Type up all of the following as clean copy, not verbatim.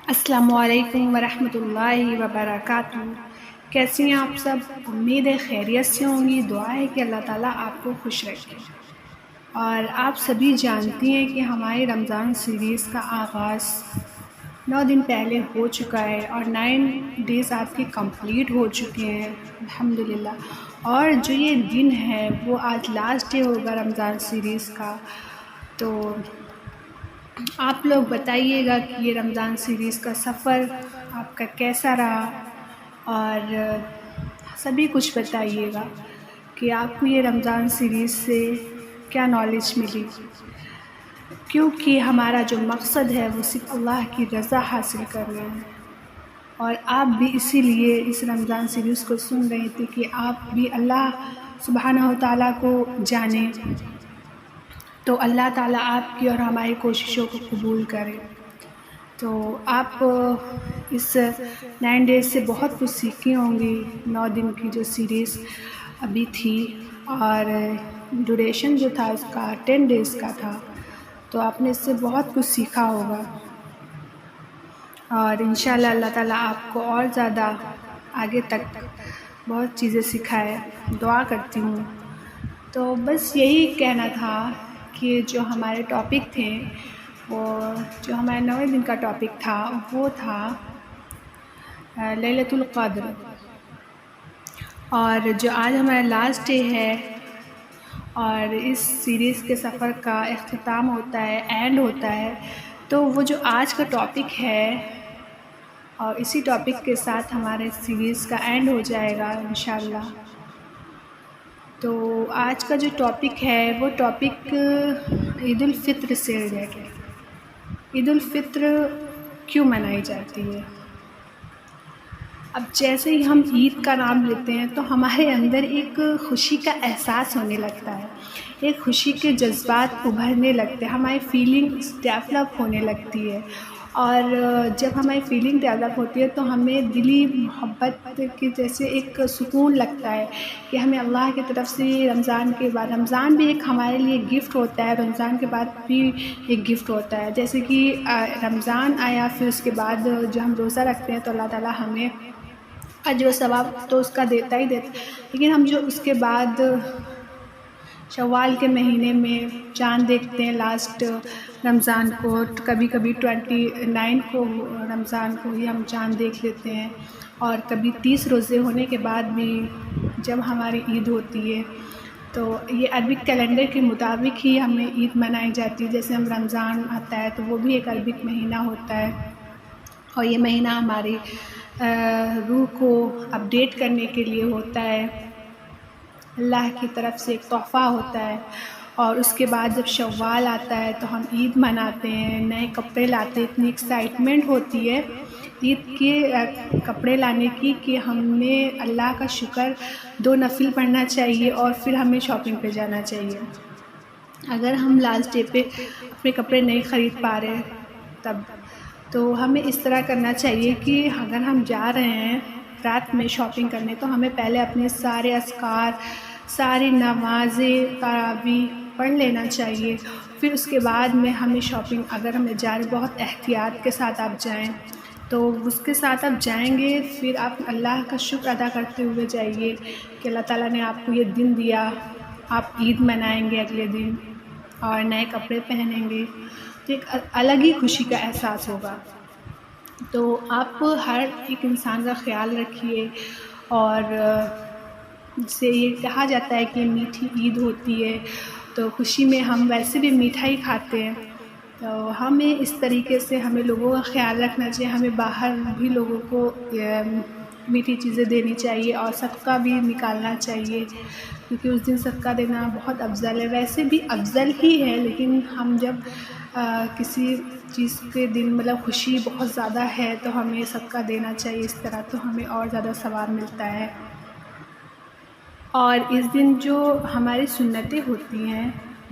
السلام علیکم ورحمۃ اللہ وبرکاتہ۔ کیسی ہیں آپ سب؟ امید ہے خیریت سے ہوں گی۔ دعا ہے کہ اللہ تعالیٰ آپ کو خوش رکھے۔ اور آپ سبھی جانتی ہیں کہ ہماری رمضان سیریز کا آغاز 9 دن پہلے ہو چکا ہے اور 9 ڈیز آپ کے کمپلیٹ ہو چکے ہیں الحمدللہ۔ اور جو یہ دن ہے وہ آج لاسٹ ڈے ہوگا رمضان سیریز کا۔ تو آپ لوگ بتائیے گا کہ یہ رمضان سیریز کا سفر آپ کا کیسا رہا، اور سبھی کچھ بتائیے گا کہ آپ کو یہ رمضان سیریز سے کیا نالج ملی، کیونکہ ہمارا جو مقصد ہے وہ صرف اللہ کی رضا حاصل کرنا ہے۔ اور آپ بھی اسی لیے اس رمضان سیریز کو سن رہے تھے کہ آپ بھی اللہ سبحانہ و تعالیٰ کو جانیں، تو اللہ تعالیٰ آپ کی اور ہماری کوششوں کو قبول کرے۔ تو آپ اس 9 ڈیز سے بہت کچھ سیکھی ہوں گی۔ 9 دن کی جو سیریز ابھی تھی اور ڈوریشن جو تھا اس کا 10 ڈیز کا تھا، تو آپ نے اس سے بہت کچھ سیکھا ہوگا، اور انشاءاللہ اللہ تعالیٰ آپ کو اور زیادہ آگے تک بہت چیزیں سکھائے، دعا کرتی ہوں۔ تو بس یہی کہنا تھا کہ جو ہمارے ٹاپک تھے، وہ جو ہمارے 9 دن کا ٹاپک تھا وہ تھا لیلۃ القدر، اور جو آج ہمارا لاسٹ ڈے ہے اور اس سیریز کے سفر کا اختتام ہوتا ہے، اینڈ ہوتا ہے، تو وہ جو آج کا ٹاپک ہے، اور اسی ٹاپک کے ساتھ ہمارے سیریز کا اینڈ ہو جائے گا انشاءاللہ۔ تو آج کا جو ٹاپک ہے وہ ٹاپک عید الفطر سے ریلیٹڈ ہے۔ عید الفطر کیوں منائی جاتی ہے؟ اب جیسے ہی ہم عید کا نام لیتے ہیں تو ہمارے اندر ایک خوشی کا احساس ہونے لگتا ہے، ایک خوشی کے جذبات ابھرنے لگتے ہیں، ہماری فیلنگ ڈیولپ ہونے لگتی ہے، اور جب ہماری فیلنگ ڈیولپ ہوتی ہے تو ہمیں دلی محبت کی جیسے ایک سکون لگتا ہے کہ ہمیں اللہ کی طرف سے رمضان کے بعد، رمضان بھی ایک ہمارے لیے گفٹ ہوتا ہے، رمضان کے بعد بھی ایک گفٹ ہوتا ہے، جیسے کہ رمضان آیا پھر اس کے بعد جو ہم روزہ رکھتے ہیں تو اللہ تعالیٰ ہمیں اجر و ثواب تو اس کا دیتا ہی دیتا، لیکن ہم جو اس کے بعد شوال کے مہینے میں چاند دیکھتے ہیں لاسٹ رمضان کو، کبھی کبھی 29 کو رمضان کو ہی ہم چاند دیکھ لیتے ہیں، اور کبھی 30 روزے ہونے کے بعد بھی جب ہماری عید ہوتی ہے تو یہ عربک کیلنڈر کے مطابق ہی ہمیں عید منائی جاتی ہے۔ جیسے ہم رمضان آتا ہے تو وہ بھی ایک عربک مہینہ ہوتا ہے، اور یہ مہینہ ہماری روح کو اپڈیٹ کرنے کے لیے ہوتا ہے، اللہ کی طرف سے ایک تحفہ ہوتا ہے۔ اور اس کے بعد جب شوال آتا ہے تو ہم عید مناتے ہیں، نئے کپڑے لاتے ہیں، اتنی ایکسائٹمنٹ ہوتی ہے عید کے کپڑے لانے کی کہ ہمیں اللہ کا شکر 2 نفل پڑھنا چاہیے اور پھر ہمیں شاپنگ پہ جانا چاہیے۔ اگر ہم لاسٹ ڈے پہ اپنے کپڑے نہیں خرید پا رہے تب تو ہمیں اس طرح کرنا چاہیے کہ اگر ہم جا رہے ہیں رات میں شاپنگ کرنے تو ہمیں پہلے اپنے سارے اذکار، ساری نمازیں تراویح پڑھ لینا چاہیے، پھر اس کے بعد میں ہمیں شاپنگ، اگر ہمیں جا رہے بہت احتیاط کے ساتھ آپ جائیں تو اس کے ساتھ آپ جائیں گے، پھر آپ اللہ کا شکر ادا کرتے ہوئے جائیے کہ اللہ تعالیٰ نے آپ کو یہ دن دیا، آپ عید منائیں گے اگلے دن اور نئے کپڑے پہنیں گے، تو ایک الگ ہی خوشی کا احساس ہوگا۔ تو آپ ہر ایک انسان کا خیال رکھیے، اور جسے یہ کہا جاتا ہے کہ میٹھی عید ہوتی ہے، تو خوشی میں ہم ویسے بھی میٹھائی کھاتے ہیں، تو ہمیں اس طریقے سے ہمیں لوگوں کا خیال رکھنا چاہیے، ہمیں باہر بھی لوگوں کو میٹھی چیزیں دینی چاہیے اور صدقہ بھی نکالنا چاہیے، کیونکہ اس دن صدقہ دینا بہت افضل ہے، ویسے بھی افضل ہی ہے، لیکن ہم جب کسی چیز کے دن مطلب خوشی بہت زیادہ ہے تو ہمیں صدقہ دینا چاہیے، اس طرح تو ہمیں اور زیادہ ثواب ملتا ہے۔ اور اس دن جو ہماری سنتیں ہوتی ہیں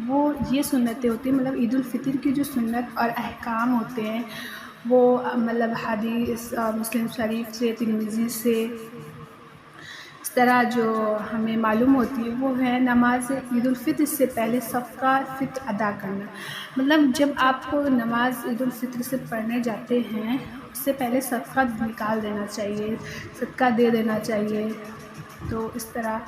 وہ یہ سنتیں ہوتی ہیں، مطلب عید الفطر کی جو سنت اور احکام ہوتے ہیں وہ مطلب حدیث مسلم شریف سے، ترمذی سے اس طرح جو ہمیں معلوم ہوتی ہے وہ ہے نماز عید الفطر سے پہلے صدقہ فطر ادا کرنا. مطلب جب آپ کو نماز عید الفطر سے پڑھنے جاتے ہیں اس سے پہلے صدقہ نکال دینا چاہیے، صدقہ دے دینا چاہیے. تو اس طرح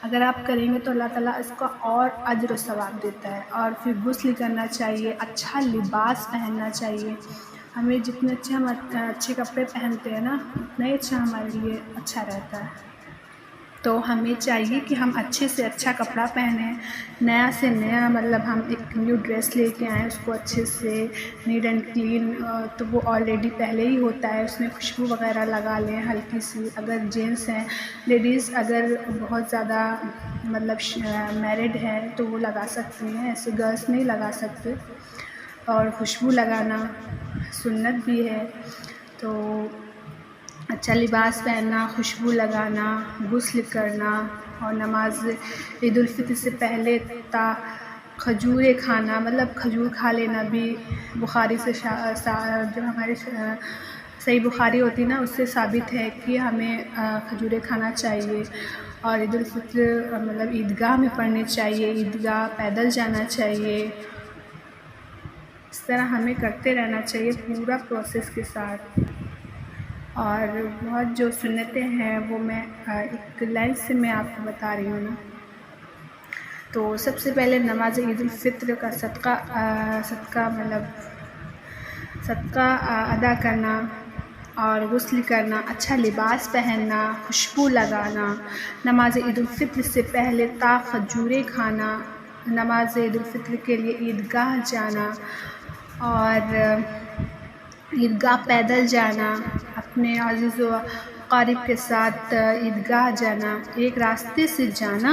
اگر آپ کریں گے تو اللہ تعالیٰ اس کا اور اجر و ثواب دیتا ہے. اور پھر غسل کرنا چاہیے، اچھا لباس پہننا چاہیے. ہمیں جتنے اچھے ہم اچھے کپڑے پہنتے ہیں نا اتنا ہی اچھا ہمارے لیے اچھا رہتا ہے. تو ہمیں چاہیے کہ ہم اچھے سے اچھا کپڑا پہنیں، نیا سے نیا، مطلب ہم ایک نیو ڈریس لے کے آئیں، اس کو اچھے سے نیٹ اینڈ کلین. تو وہ آلریڈی پہلے ہی ہوتا ہے، اس میں خوشبو وغیرہ لگا لیں ہلکی سی. اگر جینٹس ہیں، لیڈیز اگر بہت زیادہ مطلب میرڈ ہے تو وہ لگا سکتے ہیں، ایسے گرلس نہیں لگا سکتے. اور خوشبو لگانا سنت بھی ہے. تو اچھا لباس پہننا، خوشبو لگانا، غسل کرنا، اور نماز عید الفطر سے پہلے کھجوریں کھانا، مطلب کھجور کھا لینا بھی بخاری سے جو ہمارے صحیح بخاری ہوتی ہے نا اس سے ثابت ہے کہ ہمیں کھجوریں کھانا چاہیے. اور عید الفطر مطلب عیدگاہ میں پڑھنی چاہیے، عیدگاہ پیدل جانا چاہیے. اس طرح ہمیں کرتے رہنا چاہیے پورا پروسیس کے ساتھ. اور بہت جو سنتیں ہیں وہ میں ایک لائن سے میں آپ کو بتا رہی ہوں نا. تو سب سے پہلے نماز عید الفطر کا صدقہ ادا کرنا، اور غسل کرنا، اچھا لباس پہننا، خوشبو لگانا، نماز عید الفطر سے پہلے کھجوریں کھانا، نماز عید الفطر کے لیے عیدگاہ جانا، اور عیدگاہ پیدل جانا، اپنے عزیز و اقارب کے ساتھ عیدگاہ جانا، ایک راستے سے جانا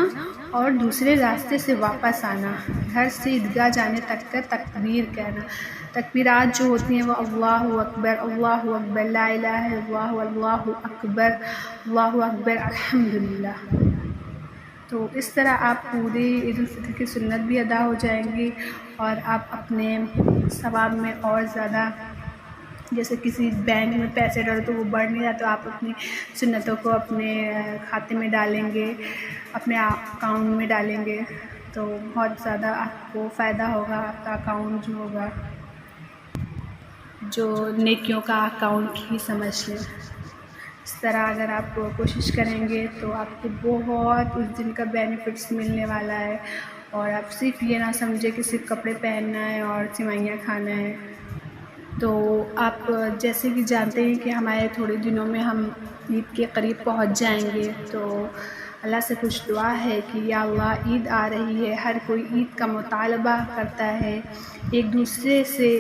اور دوسرے راستے سے واپس آنا، گھر سے عیدگاہ جانے تک کا تکبیر کہنا. تکبیرات جو ہوتی ہیں وہ اللہ اکبر، اللہ اکبر، لا الہ الا اللہ، اللہ اکبر، اللہ اکبر، الحمدللہ. تو اس طرح آپ پوری عید الفطر کی سنت بھی ادا ہو جائیں گی، اور آپ اپنے ثواب میں اور زیادہ، جیسے کسی بینک میں پیسے ڈالو تو وہ بڑھ نہیں جاتا، تو آپ اپنی سنتوں کو اپنے کھاتے میں ڈالیں گے، اپنے اکاؤنٹ میں ڈالیں گے تو بہت زیادہ آپ کو فائدہ ہوگا. آپ کا اکاؤنٹ جو ہوگا جو نیکیوں کا اکاؤنٹ ہی سمجھ لیں. اس طرح اگر آپ کوشش کریں گے تو آپ کو بہت اس دن کا بینیفٹس ملنے والا ہے. اور آپ صرف یہ نہ سمجھے کہ صرف کپڑے پہننا ہے اور سوئیاں کھانا ہے. تو آپ جیسے کہ جانتے ہیں کہ ہمارے تھوڑے دنوں میں ہم عید کے قریب پہنچ جائیں گے. تو اللہ سے کچھ دعا ہے کہ یا اللہ عید آ رہی ہے، ہر کوئی عید کا مطالبہ کرتا ہے ایک دوسرے سے،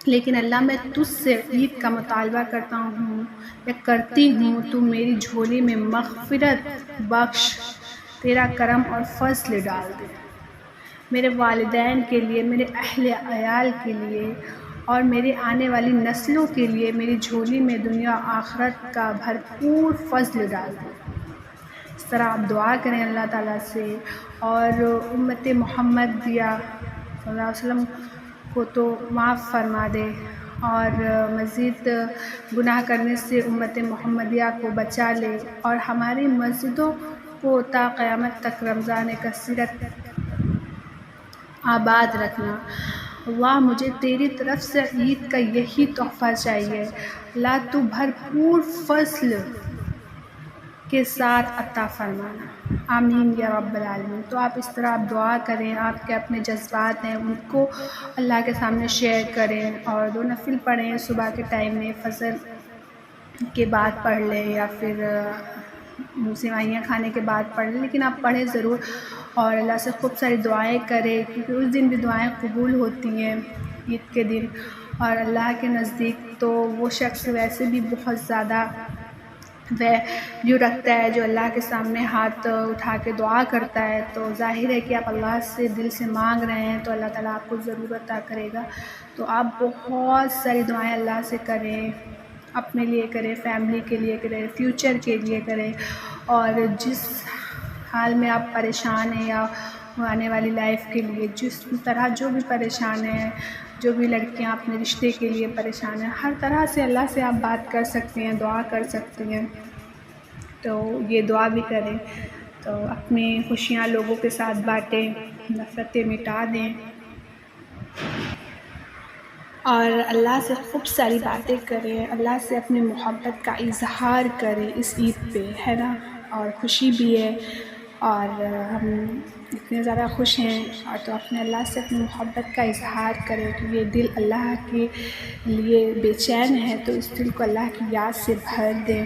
لیکن اللہ میں تجھ سے عید کا مطالبہ کرتا ہوں یا کرتی ہوں، تو میری جھولی میں مغفرت بخش، تیرا کرم اور فضل ڈال دے. میرے والدین کے لیے، میرے اہل عیال کے لیے اور میرے آنے والی نسلوں کے لیے میری جھولی میں دنیا و آخرت کا بھرپور فضل ڈال دے. اس طرح آپ دعا کریں اللہ تعالیٰ سے، اور امت محمدیہ صلی اللہ علیہ وسلم کو تو معاف فرما دے، اور مزید گناہ کرنے سے امت محمدیہ کو بچا لے، اور ہماری مسجدوں کو تا قیامت تک رمضان کثیرت آباد رکھنا. اللہ مجھے تیری طرف سے عید کا یہی تحفہ چاہیے. اللہ تو بھرپور فضل کے ساتھ عطا فرمانا. آمین یا رب العالمین. تو آپ اس طرح آپ دعا کریں، آپ کے اپنے جذبات ہیں ان کو اللہ کے سامنے شیئر کریں، اور 2 نفل پڑھیں صبح کے ٹائم میں، فجر کے بعد پڑھ لیں یا پھر سوئیاں کھانے کے بعد پڑھ لیں، لیکن آپ پڑھیں ضرور. اور اللہ سے خوب ساری دعائیں کریں، کیونکہ اس دن بھی دعائیں قبول ہوتی ہیں عید کے دن. اور اللہ کے نزدیک تو وہ شخص ویسے بھی بہت زیادہ ویلیو رکھتا ہے جو اللہ کے سامنے ہاتھ اٹھا کے دعا کرتا ہے. تو ظاہر ہے کہ آپ اللہ سے دل سے مانگ رہے ہیں تو اللہ تعالیٰ آپ کو ضرور عطا کرے گا. تو آپ بہت ساری دعائیں اللہ سے کریں، اپنے لیے کریں، فیملی کے لیے کریں، فیوچر کے لیے کریں. اور جس حال میں آپ پریشان ہیں یا آنے والی لائف کے لیے جس طرح جو بھی پریشان ہیں، جو بھی لڑکیاں اپنے رشتے کے لیے پریشان ہیں، ہر طرح سے اللہ سے آپ بات کر سکتے ہیں، دعا کر سکتے ہیں. تو یہ دعا بھی کریں، تو اپنی خوشیاں لوگوں کے ساتھ بانٹیں، نفرتیں مٹا دیں، اور اللہ سے خوب ساری باتیں کریں، اللہ سے اپنی محبت کا اظہار کریں اس عید پہ، ہے نا۔ اور خوشی بھی ہے، اور ہم اتنے زیادہ خوش ہیں، اور تو اپنے اللہ سے اپنی محبت کا اظہار کریں کہ یہ دل اللہ کے لیے بے چین ہے، تو اس دل کو اللہ کی یاد سے بھر دیں،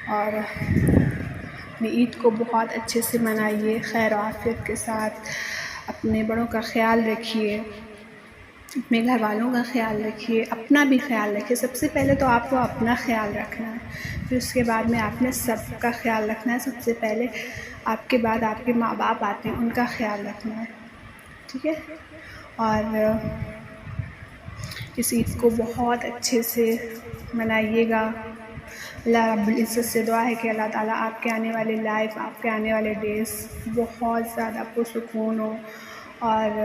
اور اپنی عید کو بہت اچھے سے منائیے، خیر و عافیت کے ساتھ۔ اپنے بڑوں کا خیال رکھیے، اپنے گھر والوں کا خیال رکھیے، اپنا بھی خیال رکھیے۔ سب سے پہلے تو آپ کو اپنا خیال رکھنا ہے، پھر اس کے بعد میں آپ نے سب کا خیال رکھنا ہے۔ سب سے پہلے آپ کے بعد آپ کے ماں باپ آتے ہیں، ان کا خیال رکھنا ہے، ٹھیک ہے۔ اور اس عید کو بہت اچھے سے منائیے گا۔ اللہ رب العزت سے دعا ہے کہ اللہ تعالیٰ آپ کے آنے والے لائف، آپ کے آنے والے ڈیز بہت زیادہ پرسکون ہو، اور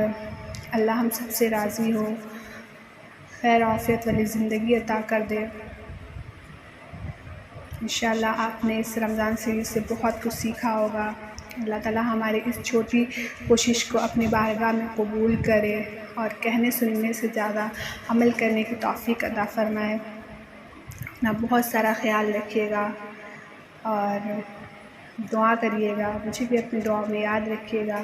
اللہ ہم سب سے راضی ہو، خیر و عافیت والی زندگی عطا کر دے۔ انشاءاللہ آپ نے اس رمضان سیریز سے بہت کچھ سیکھا ہوگا۔ اللہ تعالیٰ ہماری اس چھوٹی کوشش کو اپنی بارگاہ میں قبول کرے، اور کہنے سننے سے زیادہ عمل کرنے کی توفیق عطا فرمائے۔ اپنا بہت سارا خیال رکھیے گا، اور دعا کریے گا، مجھے بھی اپنی دعا میں یاد رکھیے گا۔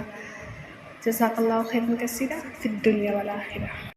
جزاک اللہ خیرا کثیرا فی الدنیا والآخرہ۔